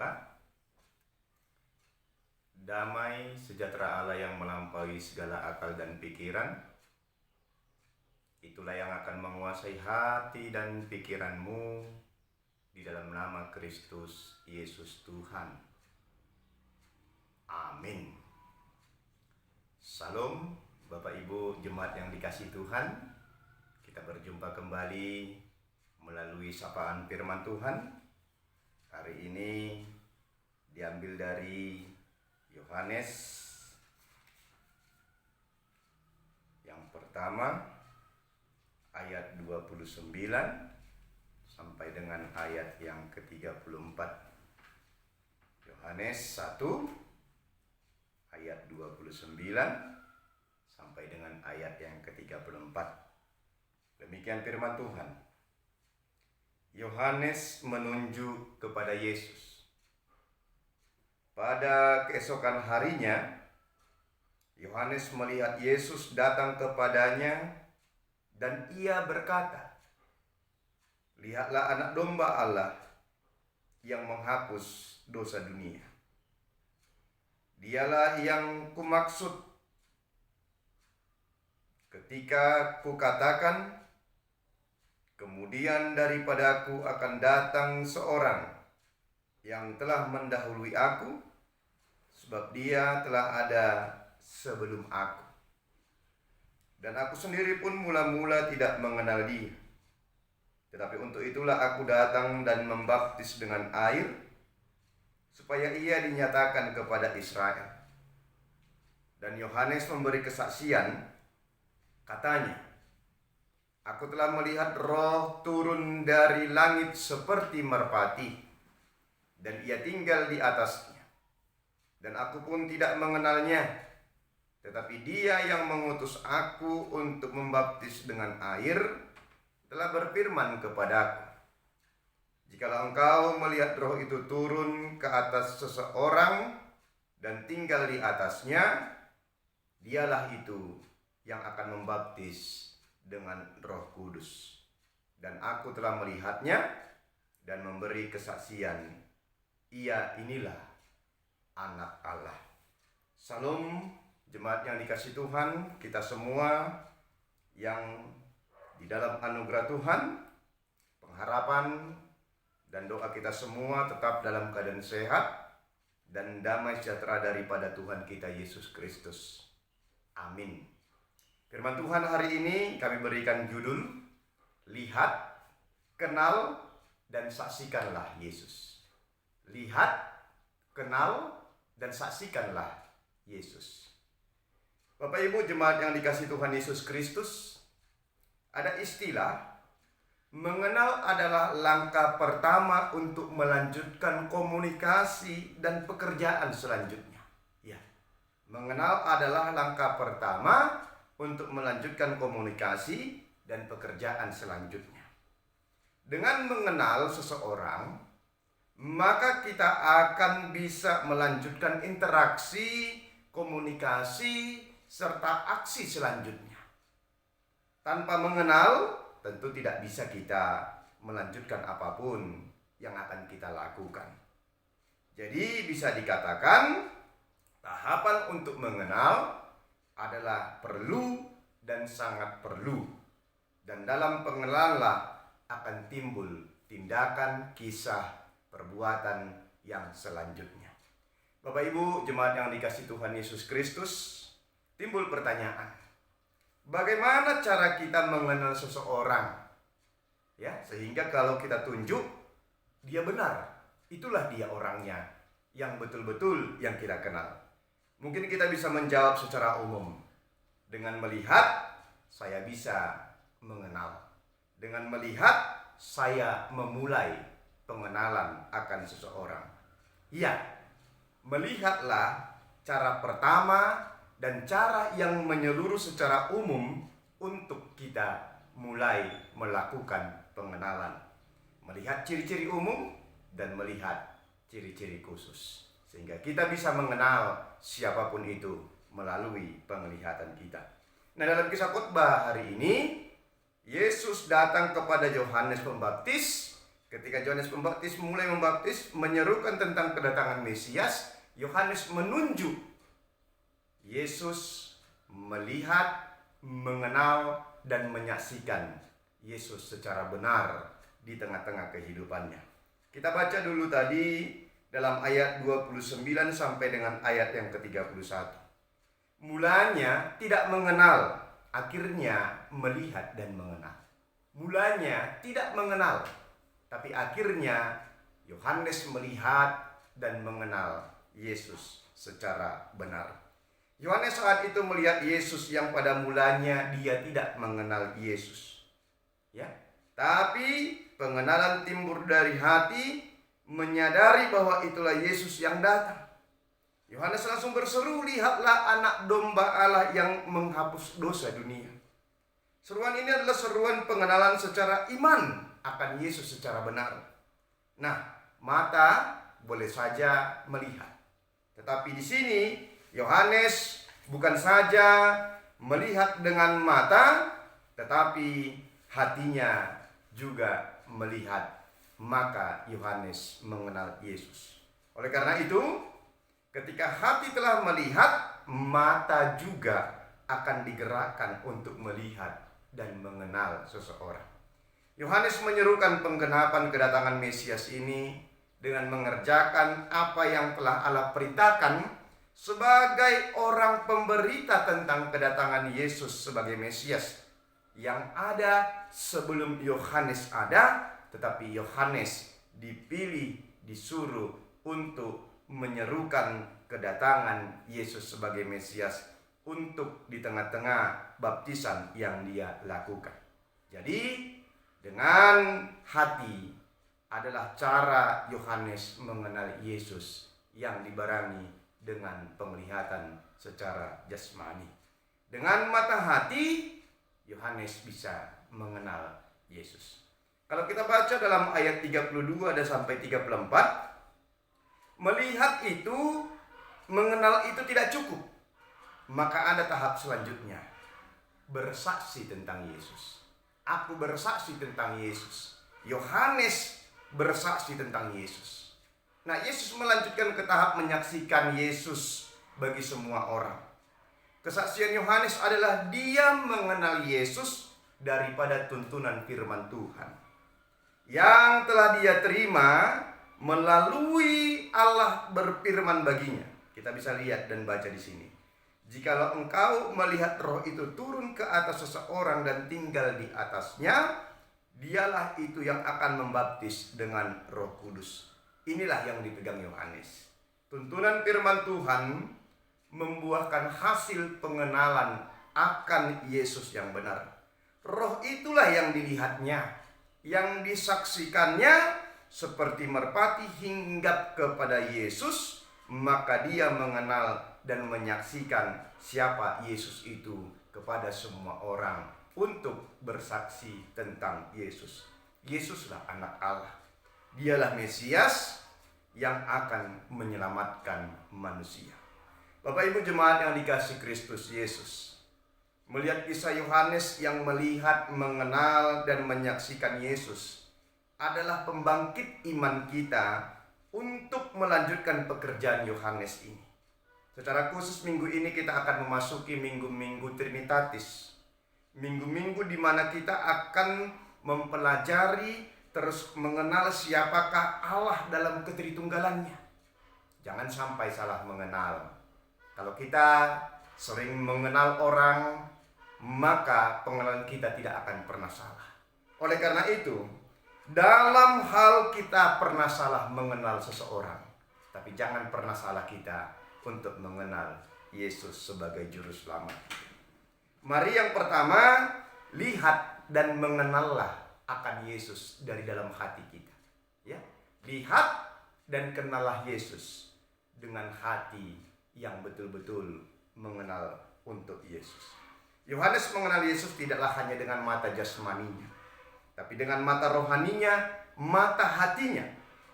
berdoa. Damai sejahtera Allah yang melampaui segala akal dan pikiran, itulah yang akan menguasai hati dan pikiranmu di dalam nama Kristus Yesus Tuhan. Amin. Salam Bapak Ibu jemaat yang dikasihi Tuhan. Kita berjumpa kembali melalui sapaan firman Tuhan. Hari ini diambil dari Yohanes yang pertama ayat 29 sampai dengan ayat yang ke-34. Yohanes 1 ayat 29 sampai dengan ayat yang ke-34. Demikian firman Tuhan. Yohanes menunjuk kepada Yesus. Pada keesokan harinya, Yohanes melihat Yesus datang kepadanya dan ia berkata, "Lihatlah anak domba Allah yang menghapus dosa dunia. Dialah yang kumaksud ketika kukatakan, kemudian daripadaku akan datang seorang yang telah mendahului aku, sebab dia telah ada sebelum aku. Dan aku sendiri pun mula-mula tidak mengenal dia. Tetapi untuk itulah aku datang dan membaptis dengan air, supaya ia dinyatakan kepada Israel." Dan Yohanes memberi kesaksian, katanya, "Aku telah melihat Roh turun dari langit seperti merpati, dan ia tinggal di atasnya. Dan aku pun tidak mengenalnya, tetapi dia yang mengutus aku untuk membaptis dengan air telah berfirman kepadaku, jikalau engkau melihat Roh itu turun ke atas seseorang dan tinggal di atasnya, dialah itu yang akan membaptis dengan Roh Kudus. Dan aku telah melihatnya dan memberi kesaksian, ia inilah anak Allah." Salam jemaat yang dikasihi Tuhan, kita semua yang di dalam anugerah Tuhan, pengharapan dan doa kita semua tetap dalam keadaan sehat dan damai sejahtera daripada Tuhan kita Yesus Kristus. Amin. Firman Tuhan hari ini kami berikan judul, Lihat, Kenal, dan Saksikanlah Yesus. Lihat, kenal, dan saksikanlah Yesus. Bapak Ibu jemaat yang dikasihi Tuhan Yesus Kristus, ada istilah, mengenal adalah langkah pertama untuk melanjutkan komunikasi dan pekerjaan selanjutnya. Ya, mengenal adalah langkah pertama untuk melanjutkan komunikasi dan pekerjaan selanjutnya. Dengan mengenal seseorang, maka kita akan bisa melanjutkan interaksi, komunikasi, serta aksi selanjutnya. Tanpa mengenal, tentu tidak bisa kita melanjutkan apapun yang akan kita lakukan. Jadi bisa dikatakan, tahapan untuk mengenal adalah perlu dan sangat perlu. Dan dalam pengenalan akan timbul tindakan, kisah, perbuatan yang selanjutnya. Bapak Ibu jemaat yang dikasihi Tuhan Yesus Kristus, timbul pertanyaan, bagaimana cara kita mengenal seseorang? Ya, sehingga kalau kita tunjuk, dia benar, itulah dia orangnya yang betul-betul yang kita kenal. Mungkin kita bisa menjawab secara umum. Dengan melihat, saya bisa mengenal. Dengan melihat, saya memulai pengenalan akan seseorang. Ya, melihatlah cara pertama dan cara yang menyeluruh secara umum untuk kita mulai melakukan pengenalan. Melihat ciri-ciri umum dan melihat ciri-ciri khusus. Sehingga kita bisa mengenal siapapun itu melalui penglihatan kita. Nah, dalam kisah khotbah hari ini, Yesus datang kepada Yohanes Pembaptis Ketika Yohanes Pembaptis mulai membaptis, menyerukan tentang kedatangan Mesias, Yohanes menunjuk Yesus, melihat, mengenal, dan menyaksikan Yesus secara benar di tengah-tengah kehidupannya. Kita baca dulu tadi dalam ayat 29 sampai dengan ayat yang ke-31. Mulanya tidak mengenal, akhirnya melihat dan mengenal. Mulanya tidak mengenal, tapi akhirnya Yohanes melihat dan mengenal Yesus secara benar. Yohanes saat itu melihat Yesus yang pada mulanya dia tidak mengenal Yesus. Ya, tapi pengenalan timbul dari hati, menyadari bahwa itulah Yesus yang datang. Yohanes langsung berseru, lihatlah anak domba Allah yang menghapus dosa dunia. Seruan ini adalah seruan pengenalan secara iman akan Yesus secara benar. Nah, mata boleh saja melihat. Tetapi di sini Yohanes bukan saja melihat dengan mata, tetapi hatinya juga melihat. Maka Yohanes mengenal Yesus. Oleh karena itu, ketika hati telah melihat, mata juga akan digerakkan untuk melihat dan mengenal seseorang. Yohanes menyerukan penggenapan kedatangan Mesias ini dengan mengerjakan apa yang telah Allah perintahkan sebagai orang pemberita tentang kedatangan Yesus sebagai Mesias yang ada sebelum Yohanes ada, tetapi Yohanes dipilih, disuruh untuk menyerukan kedatangan Yesus sebagai Mesias untuk di tengah-tengah baptisan yang dia lakukan. Jadi dengan hati adalah cara Yohanes mengenal Yesus yang dibarengi dengan penglihatan secara jasmani. Dengan mata hati, Yohanes bisa mengenal Yesus. Kalau kita baca dalam ayat 32 dan sampai 34, melihat itu, mengenal itu tidak cukup. Maka ada tahap selanjutnya, bersaksi tentang Yesus. Aku bersaksi tentang Yesus. Yohanes bersaksi tentang Yesus. Nah, Yesus melanjutkan ke tahap menyaksikan Yesus bagi semua orang. Kesaksian Yohanes adalah dia mengenal Yesus daripada tuntunan firman Tuhan yang telah dia terima melalui Allah berfirman baginya. Kita bisa lihat dan baca di sini. Jikalau engkau melihat roh itu turun ke atas seseorang dan tinggal di atasnya, dialah itu yang akan membaptis dengan Roh Kudus. Inilah yang dipegang Yohanes. Tuntunan firman Tuhan membuahkan hasil pengenalan akan Yesus yang benar. Roh itulah yang dilihatnya, yang disaksikannya seperti merpati hinggap kepada Yesus, maka dia mengenal dan menyaksikan siapa Yesus itu kepada semua orang untuk bersaksi tentang Yesus. Yesuslah anak Allah. Dialah Mesias yang akan menyelamatkan manusia. Bapak Ibu jemaat yang dikasihi Kristus Yesus, melihat kisah Yohanes yang melihat, mengenal, dan menyaksikan Yesus adalah pembangkit iman kita untuk melanjutkan pekerjaan Yohanes ini. Secara khusus minggu ini kita akan memasuki minggu-minggu Trinitatis. Minggu-minggu di mana kita akan mempelajari, terus mengenal siapakah Allah dalam ketritunggalannya. Jangan sampai salah mengenal. Kalau kita sering mengenal orang, maka pengenalan kita tidak akan pernah salah. Oleh karena itu, dalam hal kita pernah salah mengenal seseorang, tapi jangan pernah salah kita untuk mengenal Yesus sebagai juru selamat. Mari yang pertama, lihat dan mengenallah akan Yesus dari dalam hati kita. Ya, lihat dan kenallah Yesus dengan hati yang betul-betul mengenal untuk Yesus. Yohanes mengenal Yesus tidaklah hanya dengan mata jasmaninya, tapi dengan mata rohaninya, mata hatinya.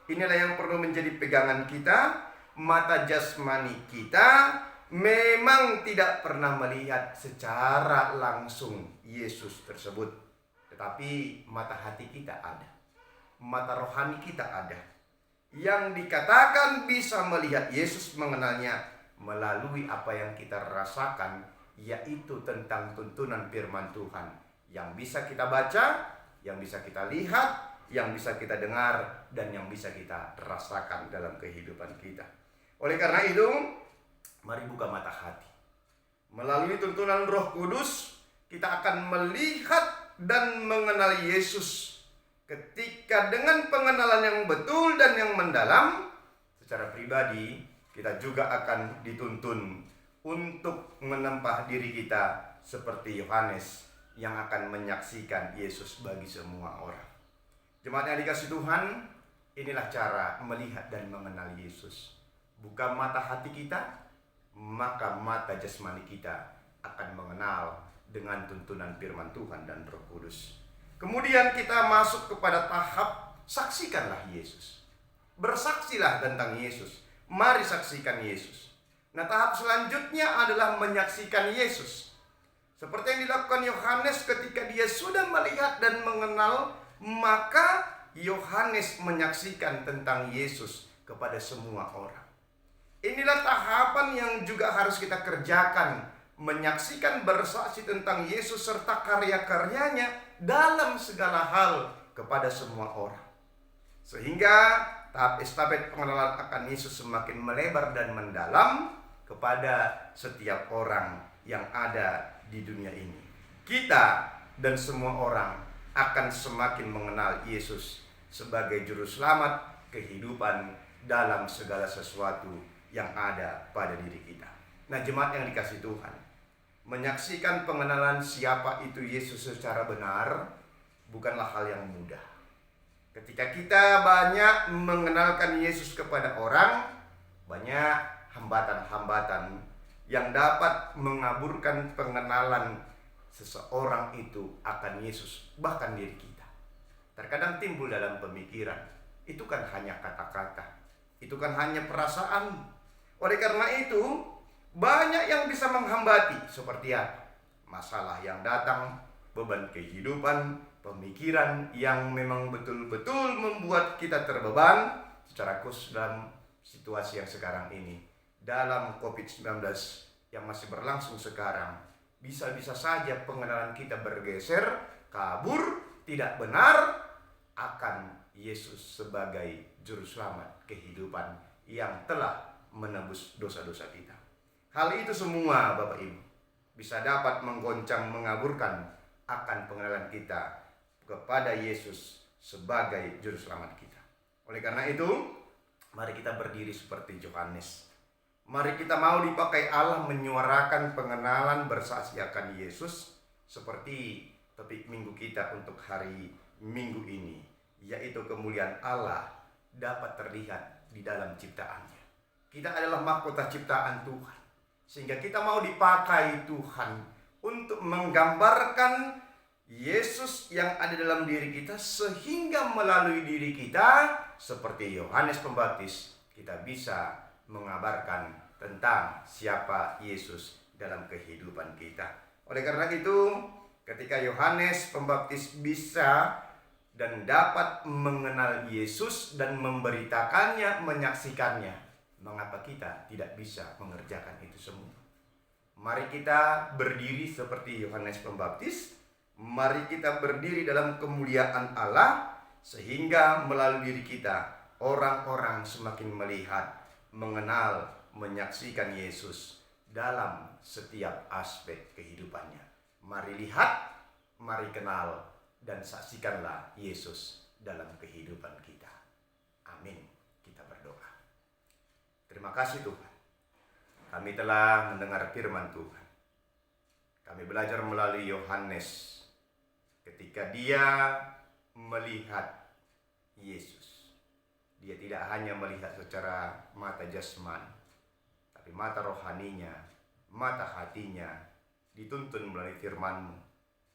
Inilah yang perlu menjadi pegangan kita. Mata jasmani kita memang tidak pernah melihat secara langsung Yesus tersebut, tetapi mata hati kita ada. mata rohani kita ada. Yang dikatakan bisa melihat Yesus, mengenalnya melalui apa yang kita rasakan, yaitu tentang tuntunan firman Tuhan yang bisa kita baca, yang bisa kita lihat, yang bisa kita dengar, dan yang bisa kita rasakan dalam kehidupan kita. Oleh karena itu, mari buka mata hati. Melalui tuntunan Roh Kudus, kita akan melihat dan mengenal Yesus. Ketika dengan pengenalan yang betul dan yang mendalam, secara pribadi kita juga akan dituntun untuk menempah diri kita seperti Yohanes yang akan menyaksikan Yesus bagi semua orang. Jemaat yang dikasihi Tuhan, inilah cara melihat dan mengenal Yesus. Buka mata hati kita, maka mata jasmani kita akan mengenal dengan tuntunan firman Tuhan dan Roh Kudus. Kemudian kita masuk kepada tahap saksikanlah Yesus. Bersaksilah tentang Yesus. Mari saksikan Yesus. Nah, tahap selanjutnya adalah menyaksikan Yesus. Seperti yang dilakukan Yohanes ketika dia sudah melihat dan mengenal, maka Yohanes menyaksikan tentang Yesus kepada semua orang. Inilah tahapan yang juga harus kita kerjakan, menyaksikan, bersaksi tentang Yesus serta karya-karyanya dalam segala hal kepada semua orang. Sehingga tahap estafet pengenalan akan Yesus semakin melebar dan mendalam kepada setiap orang yang ada di dunia ini. Kita dan semua orang akan semakin mengenal Yesus sebagai juru selamat kehidupan dalam segala sesuatu yang ada pada diri kita. Nah, jemaat yang dikasihi Tuhan, menyaksikan pengenalan siapa itu Yesus secara benar bukanlah hal yang mudah. Ketika kita banyak mengenalkan Yesus kepada orang, banyak hambatan-hambatan yang dapat mengaburkan pengenalan seseorang itu akan Yesus, bahkan diri kita. Terkadang timbul dalam pemikiran, itu kan hanya kata-kata, itu kan hanya perasaan. Oleh karena itu, banyak yang bisa menghambati, seperti apa? Masalah yang datang, beban kehidupan, pemikiran yang memang betul-betul membuat kita terbeban secara khusus dalam situasi yang sekarang ini. Dalam COVID-19 yang masih berlangsung sekarang, bisa-bisa saja pengenalan kita bergeser, kabur, tidak benar akan Yesus sebagai juru selamat kehidupan yang telah menebus dosa-dosa kita. Hal itu semua, Bapak Ibu, bisa dapat menggoncang, mengaburkan akan pengenalan kita kepada Yesus sebagai juru selamat kita. Oleh karena itu, mari kita berdiri seperti Yohanes. Mari kita mau dipakai Allah menyuarakan pengenalan bersaksi akan Yesus seperti topik minggu kita untuk hari Minggu ini, yaitu kemuliaan Allah dapat terlihat di dalam ciptaannya. Kita adalah mahkota ciptaan Tuhan, sehingga kita mau dipakai Tuhan untuk menggambarkan Yesus yang ada dalam diri kita, sehingga melalui diri kita seperti Yohanes Pembaptis kita bisa mengabarkan tentang siapa Yesus dalam kehidupan kita. Oleh karena itu, ketika Yohanes Pembaptis bisa dan dapat mengenal Yesus dan memberitakannya, menyaksikannya, mengapa kita tidak bisa mengerjakan itu semua? Mari kita berdiri seperti Yohanes Pembaptis. Mari kita berdiri dalam kemuliaan Allah, sehingga melalui diri kita orang-orang semakin melihat, mengenal, menyaksikan Yesus dalam setiap aspek kehidupannya. Mari lihat, mari kenal, dan saksikanlah Yesus dalam kehidupan kita. Amin. Kita berdoa. Terima kasih Tuhan, kami telah mendengar firman Tuhan. Kami belajar melalui Yohanes ketika dia melihat Yesus. Dia tidak hanya melihat secara mata jasmani, tapi mata rohaninya, mata hatinya dituntun melalui firman-Mu.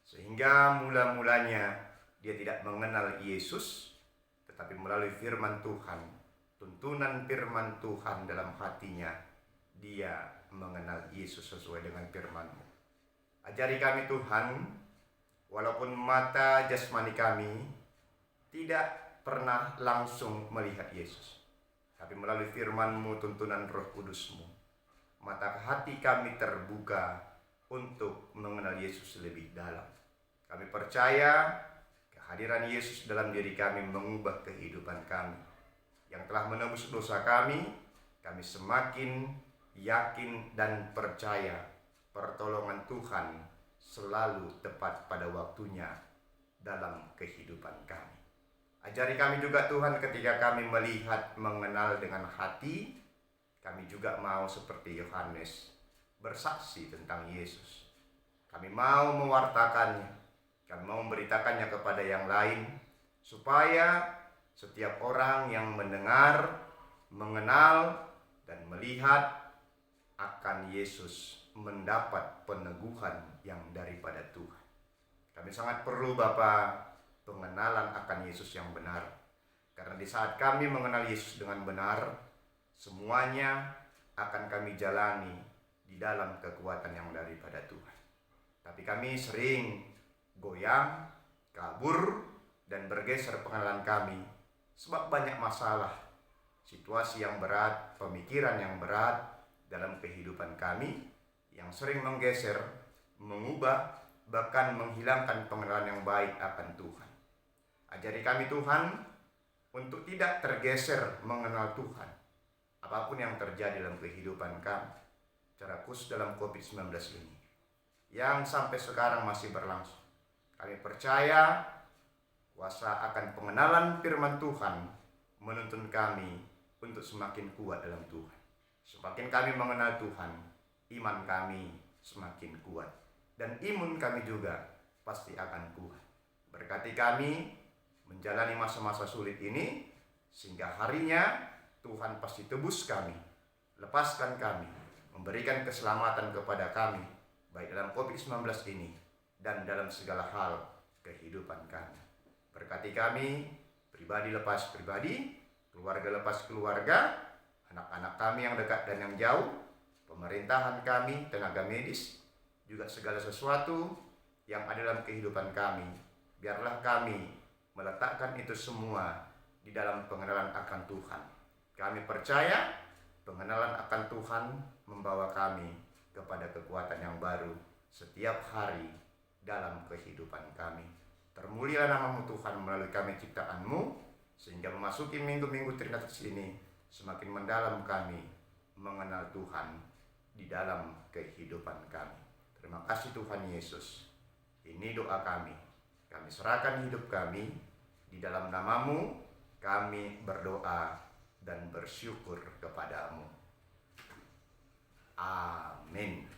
Sehingga mula-mulanya dia tidak mengenal Yesus, tetapi melalui firman Tuhan, tuntunan firman Tuhan dalam hatinya, dia mengenal Yesus sesuai dengan firman-Mu. Ajari kami Tuhan, walaupun mata jasmani kami tidak pernah langsung melihat Yesus. Tapi melalui firman-Mu, tuntunan Roh Kudus-Mu, mata hati kami terbuka untuk mengenal Yesus lebih dalam. Kami percaya kehadiran Yesus dalam diri kami mengubah kehidupan kami. Yang telah menebus dosa kami semakin yakin dan percaya pertolongan Tuhan selalu tepat pada waktunya dalam kehidupan kami. Ajari kami juga Tuhan, ketika kami melihat, mengenal dengan hati, kami juga mau seperti Yohanes bersaksi tentang Yesus. Kami mau mewartakannya, kami mau memberitakannya kepada yang lain, supaya setiap orang yang mendengar, mengenal, dan melihat akan Yesus mendapat peneguhan yang daripada Tuhan. Kami sangat perlu Bapa pengenalan akan Yesus yang benar. Karena di saat kami mengenal Yesus dengan benar, semuanya akan kami jalani di dalam kekuatan yang daripada Tuhan. Tapi kami sering goyang, kabur, dan bergeser pengenalan kami sebab banyak masalah, situasi yang berat, pemikiran yang berat dalam kehidupan kami yang sering menggeser, mengubah, bahkan menghilangkan pengenalan yang baik akan Tuhan. Ajari kami Tuhan untuk tidak tergeser mengenal Tuhan apapun yang terjadi dalam kehidupan kami, secara khusus dalam COVID-19 ini yang sampai sekarang masih berlangsung. Kami percaya kuasa akan pengenalan firman Tuhan menuntun kami untuk semakin kuat dalam Tuhan. Semakin kami mengenal Tuhan, iman kami semakin kuat, dan imun kami juga pasti akan kuat. Berkati kami menjalani masa-masa sulit ini, sehingga harinya Tuhan pasti tebus kami, lepaskan kami, memberikan keselamatan kepada kami, baik dalam COVID-19 ini dan dalam segala hal kehidupan kami. Berkati kami, pribadi lepas pribadi, keluarga lepas keluarga, anak-anak kami yang dekat dan yang jauh, pemerintahan kami, tenaga medis, juga segala sesuatu yang ada dalam kehidupan kami. Biarlah kami meletakkan itu semua di dalam pengenalan akan Tuhan. Kami percaya pengenalan akan Tuhan membawa kami kepada kekuatan yang baru setiap hari dalam kehidupan kami. Termulialah nama-Mu Tuhan melalui kami ciptaan-Mu, sehingga memasuki minggu-minggu terindah ini semakin mendalam kami mengenal Tuhan di dalam kehidupan kami. Terima kasih Tuhan Yesus. Ini doa kami. Kami serahkan hidup kami di dalam nama-Mu. Kami berdoa dan bersyukur kepadamu. Amin.